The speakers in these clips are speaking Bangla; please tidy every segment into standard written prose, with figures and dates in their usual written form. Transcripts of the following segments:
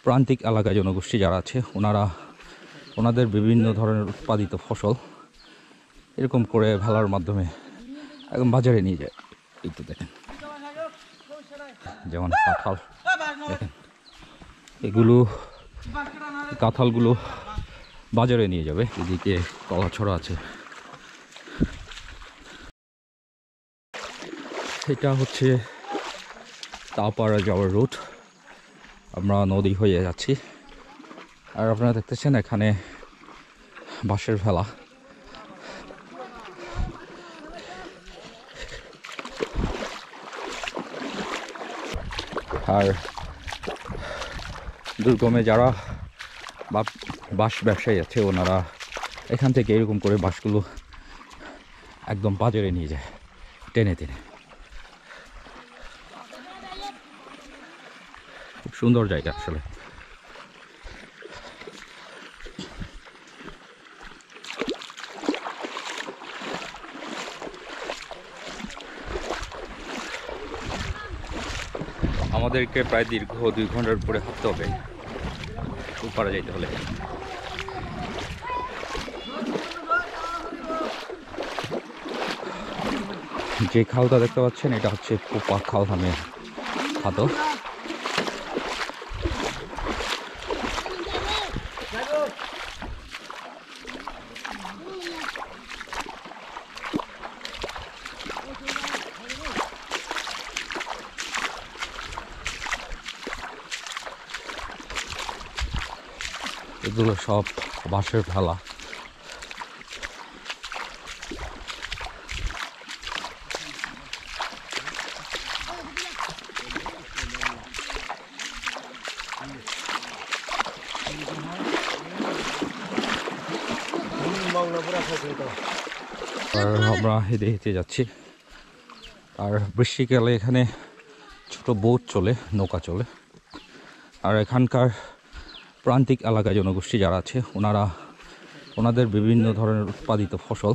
প্রান্তিক এলাকায় জনগোষ্ঠী যারা আছে ওনাদের বিভিন্ন ধরনের উৎপাদিত ফসল এরকম করে ভেলার মাধ্যমে একদম বাজারে নিয়ে যায়। এই তো দেখেন, যেমন কাঁঠাল দেখেন, কাঁঠালগুলো বাজারে নিয়ে যাবে। এদিকে কলাছড়া আছে। এটা হচ্ছে তাওপাড়া যাওয়ার রুট। আমরা নদী হয়ে যাচ্ছি, আর আপনারা দেখতেছেন এখানে বাঁশের ভেলা। আর দুর্গমে যারা বাঁশ ব্যবসায়ী আছে ওনারা এখান থেকে এরকম করে বাঁশগুলো একদম বাজারে নিয়ে যায় টেনে টেনে। খুব সুন্দর জায়গা আসলে। আমাদেরকে প্রায় দীর্ঘ 2 ঘন্টার উপরে হাঁটতে হবে ওপারে যাইতে হলে। যে খালটা দেখতে পাচ্ছেন এটা হচ্ছে পোপা খাল নামে খ্যাত। এগুলো সব বাঁশের ভেলা। আর আমরা হেঁটে হেঁটে যাচ্ছি। আর বৃষ্টিকালে এখানে ছোট বোট চলে, নৌকা চলে। আর এখানকার প্রান্তিক এলাকায় জনগোষ্ঠী যারা আছে ওনাদের বিভিন্ন ধরনের উৎপাদিত ফসল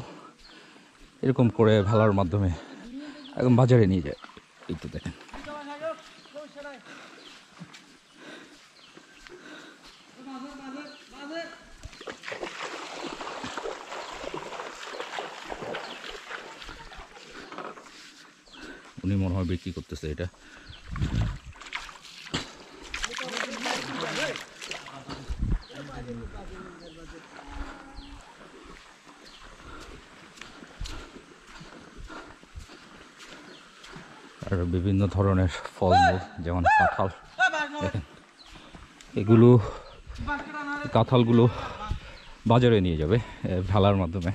এরকম করে ভেলার মাধ্যমে একদম বাজারে নিয়ে যায়। এই তো দেখেন, উনি মনে হয় বিক্রি করতেছে এটা। আর বিভিন্ন ধরনের ফলমূল যেমন কাঁঠাল দেখেন, কাঁঠালগুলো বাজারে নিয়ে যাবে ভেলার মাধ্যমে,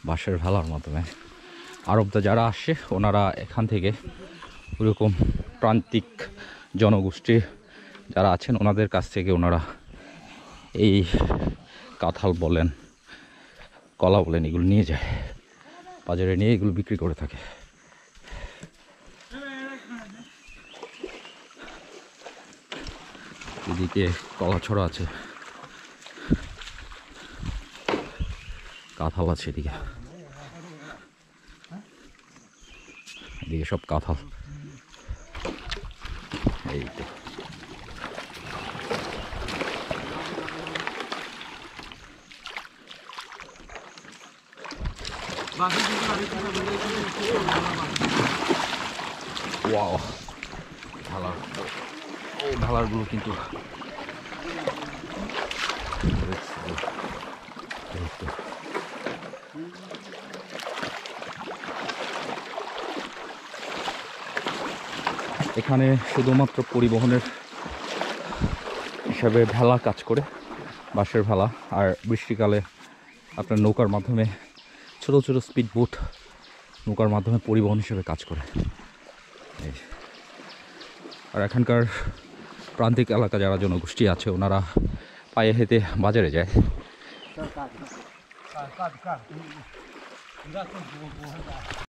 বাঁশের ভেলার মাধ্যমে। আরবদা যারা আসে ওনারা এখান থেকে ওরকম প্রান্তিক জনগোষ্ঠী যারা আছেন ওনাদের কাছ থেকে ওনারা এই কাঁঠাল বলেন, কলা বলেন, এগুলো নিয়ে যায় বাজারে, নিয়ে এগুলো বিক্রি করে থাকে। এদিকে কলাছড়া আছে, কাঁঠাল আছে এদিকে, এদিকে সব কাঁঠাল। এই তো ওয়াও, ঢালার, ও ঢালারগুলো কিন্তু এখানে শুধুমাত্র পরিবহনের হিসাবে ভেলা কাজ করে, বাঁশের ভেলা। আর বৃষ্টিকালে আপনার নৌকার মাধ্যমে, ছোট ছোট স্পিড বোট নৌকার মাধ্যমে পরিবহন হিসেবে কাজ করে। আর এখানকার প্রান্তিক এলাকা যারা জনগোষ্ঠী আছে ওনারা পায়ে হেঁটে বাজারে যায়।